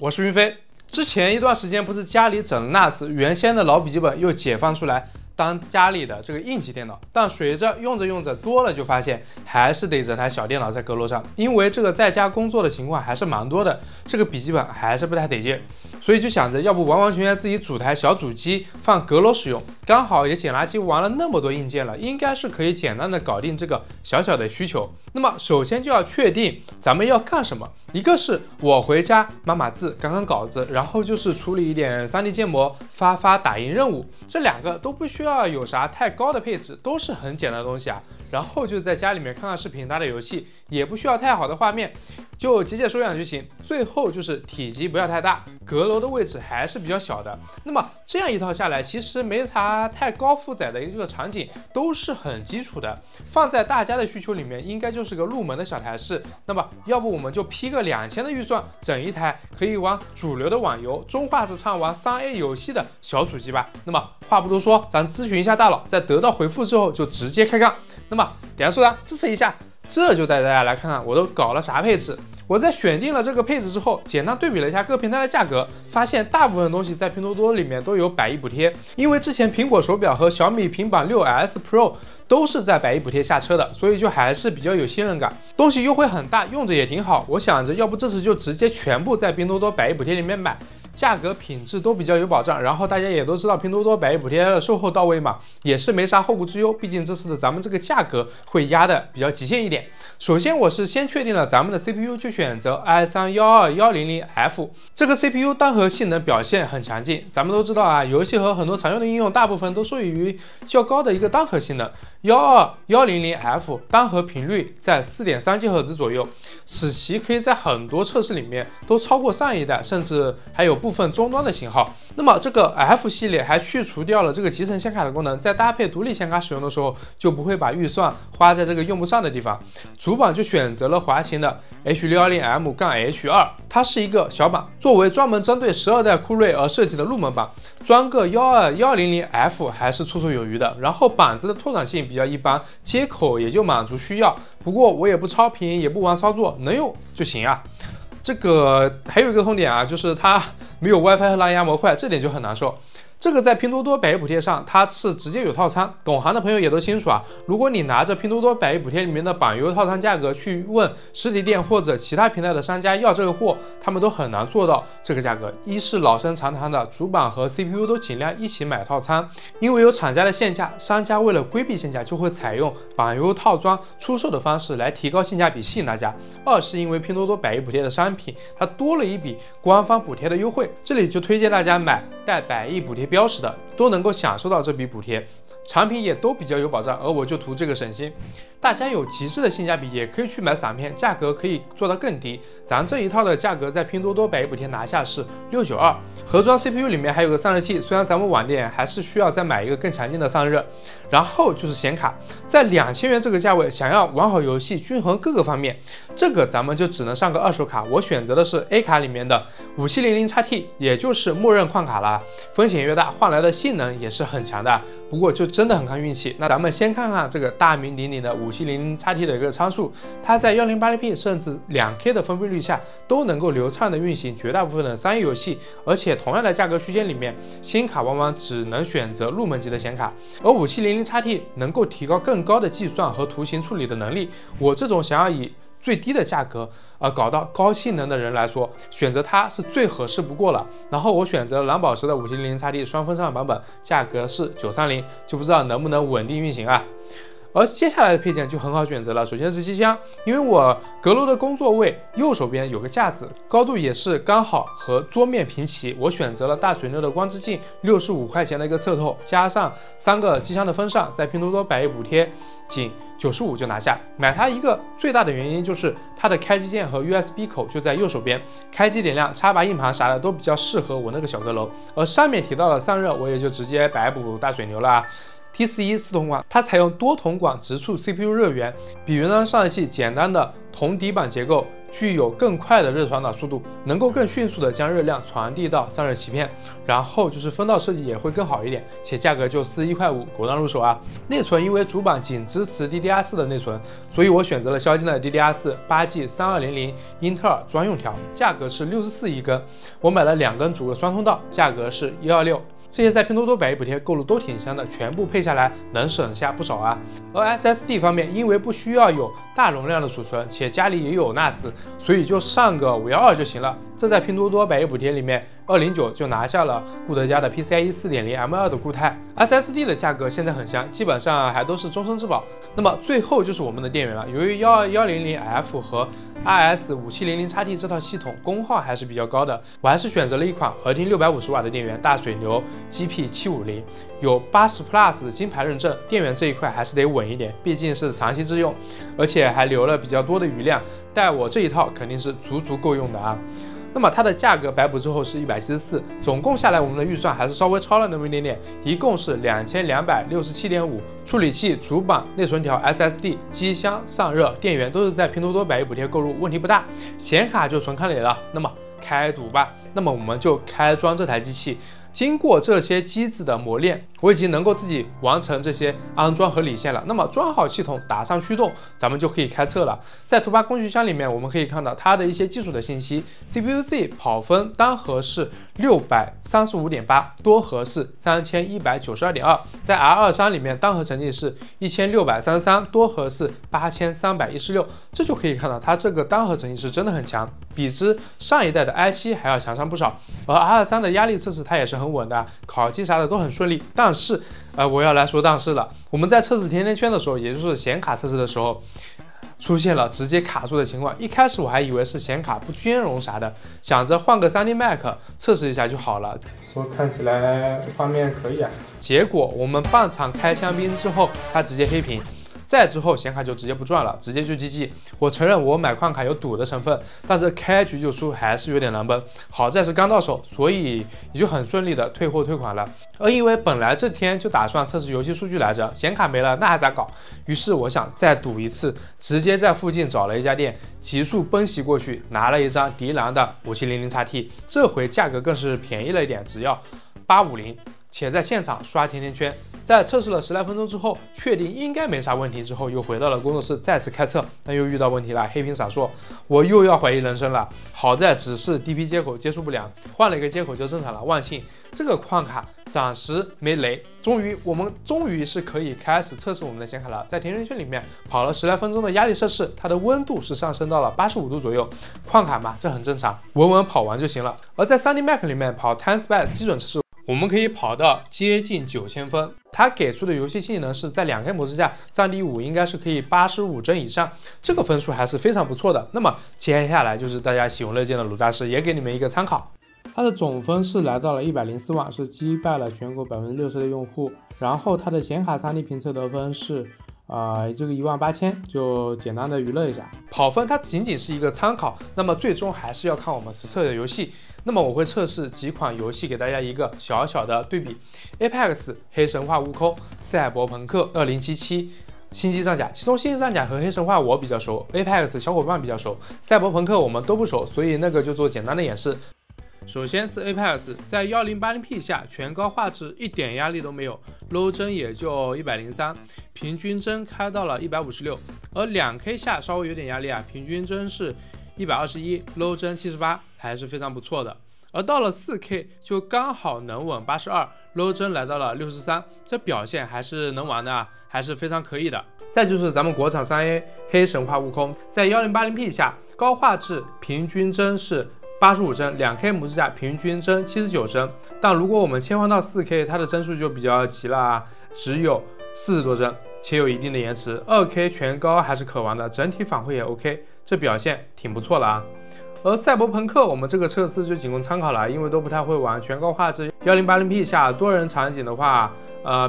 我是云飞。之前一段时间不是家里整了NAS，原先的老笔记本又解放出来当家里的这个硬件电脑，但随着用着多了，就发现还是得整台小电脑在阁楼上，因为这个在家工作的情况还是蛮多的，这个笔记本还是不太得劲，所以就想着要不完全自己组台小主机放阁楼使用，刚好也捡垃圾玩了那么多硬件了，应该是可以简单的搞定这个小小的需求。那么首先就要确定咱们要干什么，一个是我回家码字、赶稿子，然后就是处理一点 3D 建模、发打印任务，这两个都不需要有啥太高的配置，都是很简单的东西啊。然后就在家里面看看视频、打打游戏，也不需要太好的画面，就解说养就行。最后就是体积不要太大，阁楼的位置还是比较小的。那么这样一套下来，其实没啥太高负载的一个场景，都是很基础的。放在大家的需求里面，应该就是个入门的小台式。那么要不我们就批个2000的预算，整一台可以玩主流的网游、中画质畅玩3A 游戏的小主机吧。那么话不多说，咱咨询一下大佬，在得到回复之后就直接开杠。那么点赞、收藏支持一下，这就带大家来看看我都搞了啥配置。我在选定了这个配置之后，简单对比了一下各平台的价格，发现大部分东西在拼多多里面都有100亿补贴。因为之前苹果手表和小米平板 6S Pro 都是在100亿补贴下车的，所以就还是比较有信任感，东西优惠很大，用着也挺好。我想着要不这次就直接全部在拼多多100亿补贴里面买，价格品质都比较有保障。然后大家也都知道拼多多100亿补贴的售后到位嘛，也是没啥后顾之忧，毕竟这次的咱们这个价格会压的比较极限一点。首先我是先确定了咱们的 CPU， 就选择 i3-12100F， 这个 CPU 单核性能表现很强劲。咱们都知道啊，游戏和很多常用的应用大部分都受益于较高的一个单核性能。12100F 单核频率在 4.3GHz 左右，使其可以在很多测试里面都超过上一代，甚至还有部分终端的型号。那么这个 F 系列还去除掉了这个集成显卡的功能，在搭配独立显卡使用的时候，就不会把预算花在这个用不上的地方。主板就选择了华擎的 H610M-H2， 它是一个小板，作为专门针对12代酷睿而设计的入门板，装个12100F 还是绰绰有余的。然后板子的拓展性比较一般，接口也就满足需要，不过我也不超频，也不玩操作，能用就行啊。这个还有一个痛点啊，就是它没有 WiFi 和蓝牙模块，这点就很难受。这个在拼多多100亿补贴上，它是直接有套餐，懂行的朋友也都清楚啊。如果你拿着拼多多100亿补贴里面的板油套餐价格去问实体店或者其他平台的商家要这个货，他们都很难做到这个价格。一是老生常谈的主板和 CPU 都尽量一起买套餐，因为有厂家的限价，商家为了规避限价就会采用板油套装出售的方式来提高性价比，吸引大家。二是因为拼多多100亿补贴的商品，它多了一笔官方补贴的优惠，这里就推荐大家买带100亿补贴标识的，都能够享受到这笔补贴，产品也都比较有保障，而我就图这个省心。大家有极致的性价比，也可以去买散片，价格可以做到更低。咱这一套的价格在拼多多100亿补贴拿下是692，盒装 CPU 里面还有个散热器，虽然咱们网店还是需要再买一个更强劲的散热。然后就是显卡，在2000元这个价位，想要玩好游戏，均衡各个方面，这个咱们就只能上个二手卡。我选择的是 A 卡里面的 5700XT， 也就是默认矿卡了，风险越大，换来的性能也是很强的，不过就真的很看运气。那咱们先看看这个大名鼎鼎的5700XT 的一个参数，它在 1080p 甚至 2K 的分辨率下都能够流畅的运行绝大部分的3A 游戏，而且同样的价格区间里面，新卡往往只能选择入门级的显卡，而5700XT 能够提高更高的计算和图形处理的能力。我这种想要以最低的价格搞到高性能的人来说，选择它是最合适不过了。然后我选择蓝宝石的5700XT 双风扇版本，价格是930，就不知道能不能稳定运行啊。而接下来的配件就很好选择了，首先是机箱，因为我阁楼的工作位右手边有个架子，高度也是刚好和桌面平齐，我选择了大水牛的光之镜，65块钱的一个侧透，加上3个机箱的风扇，在拼多多100亿补贴仅95就拿下。买它一个最大的原因就是它的开机键和 USB 口就在右手边，开机点亮、插拔硬盘啥的都比较适合我那个小阁楼。而上面提到的散热，我也就直接摆补大水牛了。T41 4铜管，它采用多铜管直触 CPU 热源，比原装散热器简单的铜底板结构，具有更快的热传导速度，能够更迅速的将热量传递到散热鳍片，然后就是风道设计也会更好一点，且价格就41.5块，狗当入手啊。内存因为主板仅支持 DDR4 的内存，所以我选择了骁金的 DDR4 8G3200英特尔专用条，价格是64一根，我买了2根主个双通道，价格是126。这些在拼多多百亿补贴购入都挺香的，全部配下来能省下不少啊。而 SSD 方面，因为不需要有大容量的储存，且家里也有 NAS， 所以就上个512就行了。这在拼多多百亿补贴里面209就拿下了固德家的 PCIe 4.0 M2 的固态。SSD 的价格现在很香，基本上还都是终身质保。那么最后就是我们的电源了，由于12100F 和 RS5700XT 这套系统功耗还是比较高的，我还是选择了一款合金650瓦的电源大水流 GP750， 有80 Plus 的金牌认证，电源这一块还是得稳一点，毕竟是长期之用，而且还留了比较多的余量，带我这一套肯定是足够用的啊。那么它的价格白补之后是174，总共下来我们的预算还是稍微超了那么一点点，一共是2267.5。处理器、主板、内存条、SSD、机箱、散热、电源都是在拼多多百亿补贴购入，问题不大。显卡就纯看脸了，那么开赌吧。那么我们就开装这台机器。经过这些机子的磨练，我已经能够自己完成这些安装和理线了。那么装好系统，打上驱动，咱们就可以开测了。在图八工具箱里面，我们可以看到它的一些基础的信息 ：CPU-Z 跑分单核是635.8，多核是3192.2。在 R23里面，单核成绩是1633，多核是8316。这就可以看到它这个单核成绩是真的很强，比之上一代的 i7 还要强上不少。而 R23的压力测试它也是很稳的，烤机啥的都很顺利。但是，我要来说但是了。我们在测试甜甜圈的时候，也就是显卡测试的时候，出现了直接卡住的情况。一开始我还以为是显卡不兼容啥的，想着换个 3D Mac 测试一下就好了。我看起来画面可以啊。结果我们半场开香槟之后，它直接黑屏。再之后显卡就直接不转了，直接就 GG。我承认我买矿卡有赌的成分，但这开局就输还是有点难崩。好在是刚到手，所以也就很顺利的退货退款了。而因为本来这天就打算测试游戏数据来着，显卡没了那还咋搞？于是我想再赌一次，直接在附近找了一家店，急速奔袭过去，拿了一张迪兰的5700XT，这回价格更是便宜了一点，只要850。且在现场刷甜甜圈，在测试了10来分钟之后，确定应该没啥问题之后，又回到了工作室再次开测，但又遇到问题了，黑屏闪烁，我又要怀疑人生了。好在只是 DP 接口接触不良，换了一个接口就正常了。万幸这个矿卡暂时没雷，我们终于是可以开始测试我们的显卡了。在甜甜圈里面跑了10来分钟的压力测试，它的温度是上升到了85度左右。矿卡嘛，这很正常，稳稳跑完就行了。而在 3D Mac 里面跑 TimeSpy 基准测试，我们可以跑到接近9000分，它给出的游戏性能是在2K 模式下，战地5应该是可以85帧以上，这个分数还是非常不错的。那么接下来就是大家喜闻乐见的鲁大师，也给你们一个参考。它的总分是来到了104万，是击败了全国60%的用户。然后它的显卡 3D 评测得分是这个18000，就简单的娱乐一下。跑分它仅仅是一个参考，那么最终还是要看我们实测的游戏。那么我会测试几款游戏给大家一个小小的对比 ：Apex、黑神话悟空、赛博朋克2077、星际战甲。其中星际战甲和黑神话我比较熟 ，Apex 小伙伴比较熟，赛博朋克我们都不熟，所以那个就做简单的演示。首先是 Apex， 在 1080p 下全高画质一点压力都没有 ，low 帧也就103，平均帧开到了156，而 2K 下稍微有点压力啊，平均帧是121 ，low 帧78，还是非常不错的。而到了 4K 就刚好能稳82，low 帧来到了63，这表现还是能玩的啊，还是非常可以的。再就是咱们国产 3A 黑神话悟空，在 1080p 下高画质平均帧是85帧，2K 模式下平均帧79帧，但如果我们切换到 4K， 它的帧数就比较急了啊，只有40多帧，且有一定的延迟。2K 全高还是可玩的，整体反馈也 OK， 这表现挺不错了啊。而赛博朋克我们这个测试就仅供参考了，因为都不太会玩，全高画质 1080p 下多人场景的话，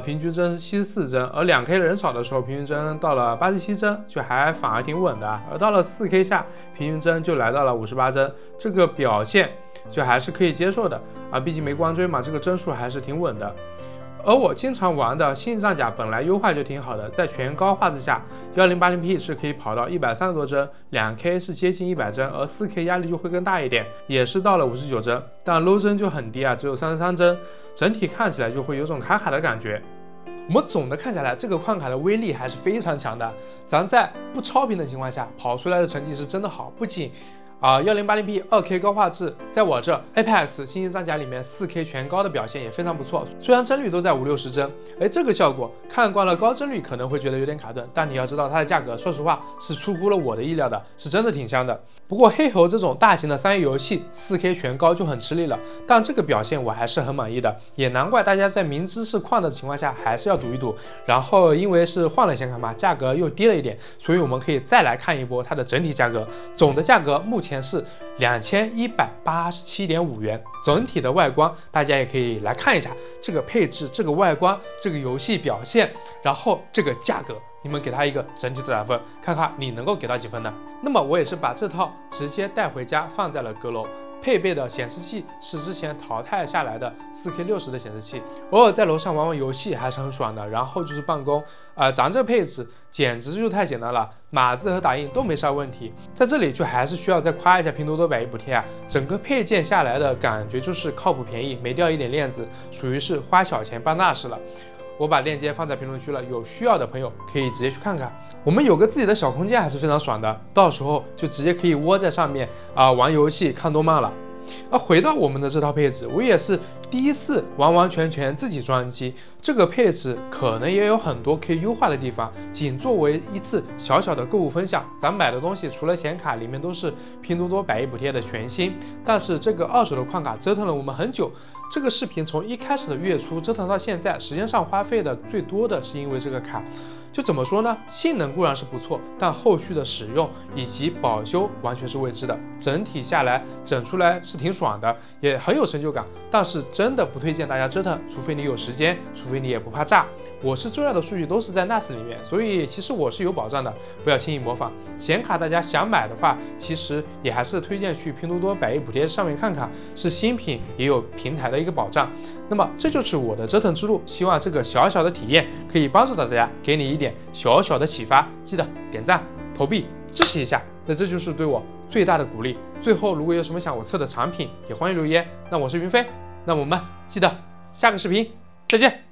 平均帧是74帧，而 2K 人少的时候平均帧到了87帧，就还反而挺稳的。而到了 4K 下，平均帧就来到了58帧，这个表现就还是可以接受的啊，毕竟没光追嘛，这个帧数还是挺稳的。而我经常玩的星际战甲本来优化就挺好的，在全高画质下，1080P 是可以跑到130多帧，2K 是接近100帧，而 4K 压力就会更大一点，也是到了59帧，但 low 帧就很低啊，只有33帧，整体看起来就会有种卡卡的感觉。我们总的看下来，这个矿卡的威力还是非常强的，咱在不超频的情况下跑出来的成绩是真的好，不仅1080P 2K 高画质，在我这 Apex 星际战甲里面4K 全高的表现也非常不错，虽然帧率都在50-60帧，这个效果看惯了高帧率可能会觉得有点卡顿，但你要知道它的价格，说实话是出乎了我的意料的，是真的挺香的。不过黑猴这种大型的3A 游戏 4K 全高就很吃力了，但这个表现我还是很满意的，也难怪大家在明知是矿的情况下还是要赌一赌。然后因为是换了显卡嘛，价格又低了一点，所以我们可以再来看一波它的整体价格，总的价格目前是2187.5元。整体的外观大家也可以来看一下，这个配置、这个外观、这个游戏表现，然后这个价格，你们给它一个整体的打分，看看你能够给到几分呢？那么我也是把这套直接带回家放在了阁楼。配备的显示器是之前淘汰下来的 4K60 的显示器，偶尔在楼上玩玩游戏还是很爽的。然后就是办公，咱这配置简直就太简单了，码字和打印都没啥问题。在这里就还是需要再夸一下拼多多110补贴啊，整个配件下来的感觉就是靠谱便宜，没掉一点链子，属于是花小钱办大事了。我把链接放在评论区了，有需要的朋友可以直接去看看。我们有个自己的小空间还是非常爽的，到时候就直接可以窝在上面玩游戏、看动漫了。回到我们的这套配置，我也是第一次完完全全自己装机，这个配置可能也有很多可以优化的地方，仅作为一次小小的购物分享。咱买的东西除了显卡，里面都是拼多多110补贴的全新，但是这个二手的矿卡折腾了我们很久。这个视频从一开始的月初折腾到现在，时间上花费的最多的是因为这个卡。就怎么说呢？性能固然是不错，但后续的使用以及保修完全是未知的。整体下来整出来是挺爽的，也很有成就感。但是真的不推荐大家折腾，除非你有时间，除非你也不怕炸。我是重要的数据都是在 NAS 里面，所以其实我是有保障的，不要轻易模仿。显卡大家想买的话，其实也还是推荐去拼多多110补贴上面看看，是新品也有平台的一个保障。那么这就是我的折腾之路，希望这个小小的体验可以帮助到大家，给你一点小小的启发。记得点赞、投币支持一下，那这就是对我最大的鼓励。最后如果有什么想我测的产品，也欢迎留言。那我是云飞，那我们记得下个视频再见。